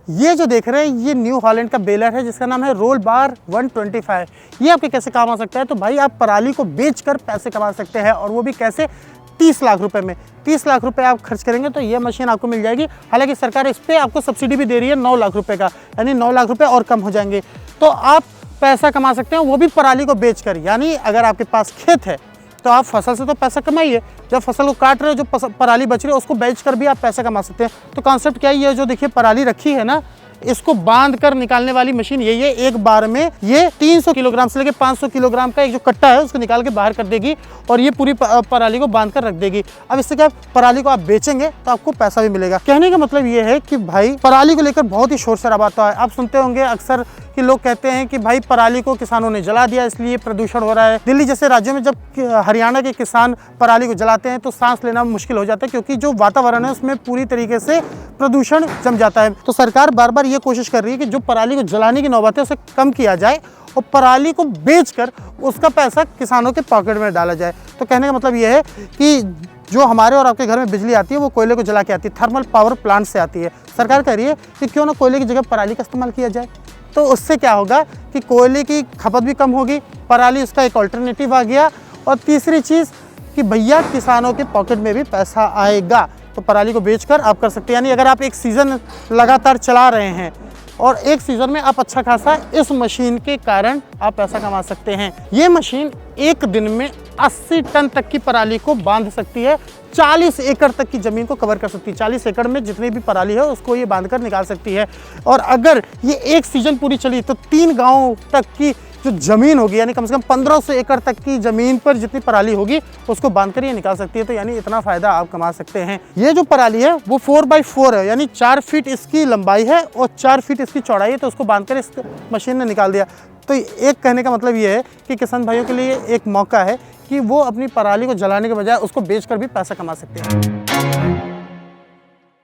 ये जो देख रहे हैं ये न्यू हॉलैंड का बेलर है जिसका नाम है रोल बार 125। ये आपके कैसे काम आ सकता है, तो भाई आप पराली को बेचकर पैसे कमा सकते हैं, और वो भी कैसे, 30 लाख रुपए में। 30 लाख रुपए आप खर्च करेंगे तो ये मशीन आपको मिल जाएगी। हालांकि सरकार इस पर आपको सब्सिडी भी दे रही है 9 लाख रुपए का, यानी 9 लाख रुपए और कम हो जाएंगे। तो आप पैसा कमा सकते हैं, वो भी पराली को बेचकर। यानी अगर आपके पास खेत है तो आप फसल से तो पैसा कमाइए, जब फसल को काट रहे हो, जो पराली बच रही है उसको बेचकर भी आप पैसा कमा सकते हैं। तो कॉन्सेप्ट क्या है, ये जो देखिए पराली रखी है ना, इसको बांध कर निकालने वाली मशीन यही है। एक बार में ये 300 किलोग्राम से लेकर 500 किलोग्राम का एक जो कट्टा है उसको निकाल के बाहर कर देगी, और ये पूरी पराली को बांध कर रख देगी। अब इससे क्या, पराली को आप बेचेंगे तो आपको पैसा भी मिलेगा। कहने का मतलब ये है कि भाई पराली को लेकर बहुत ही शोर शराबा आता है। आप सुनते होंगे अक्सर कि लोग कहते हैं कि भाई पराली को किसानों ने जला दिया इसलिए प्रदूषण हो रहा है। दिल्ली जैसे राज्यों में जब हरियाणा के किसान पराली को जलाते हैं तो सांस लेना मुश्किल हो जाता है, क्योंकि जो वातावरण है उसमें पूरी तरीके से प्रदूषण जम जाता है। तो सरकार बार बार ये कोशिश कर रही है कि जो पराली को जलाने की नौबत है उसे कम किया जाए, और पराली को बेचकर उसका पैसा किसानों के पॉकेट में डाला जाए। तो कहने का मतलब ये है कि जो हमारे और आपके घर में बिजली आती है वो कोयले को जला के आती है, थर्मल पावर प्लांट से आती है। सरकार कह रही है कि क्यों ना कोयले की जगह पराली का इस्तेमाल किया जाए। तो उससे क्या होगा कि कोयले की खपत भी कम होगी, पराली उसका एक ऑल्टरनेटिव आ गया, और तीसरी चीज़ कि भैया किसानों के पॉकेट में भी पैसा आएगा। तो पराली को बेचकर आप कर सकते हैं। यानी अगर आप एक सीज़न लगातार चला रहे हैं और एक सीज़न में आप अच्छा खासा, इस मशीन के कारण आप पैसा कमा सकते हैं। ये मशीन एक दिन में 80 टन तक की पराली को बांध सकती है, 40 एकड़ तक की ज़मीन को कवर कर सकती है। 40 एकड़ में जितनी भी पराली है उसको ये बांध कर निकाल सकती है। और अगर ये एक सीज़न पूरी चली तो 3 गाँव तक की जो ज़मीन होगी, यानी कम से कम 1500 एकड़ तक की ज़मीन पर जितनी पराली होगी उसको बांध कर ये निकाल सकती है। तो यानी इतना फ़ायदा आप कमा सकते हैं। ये जो पराली है वो 4x4 है, यानी 4 फीट इसकी लंबाई है और 4 फीट इसकी चौड़ाई है। तो उसको बांध कर इस मशीन ने निकाल दिया। तो एक कहने का मतलब ये है कि किसान भाइयों के लिए एक मौका है कि वो अपनी पराली को जलाने के बजाय उसको बेचकर भी पैसा कमा सकते हैं।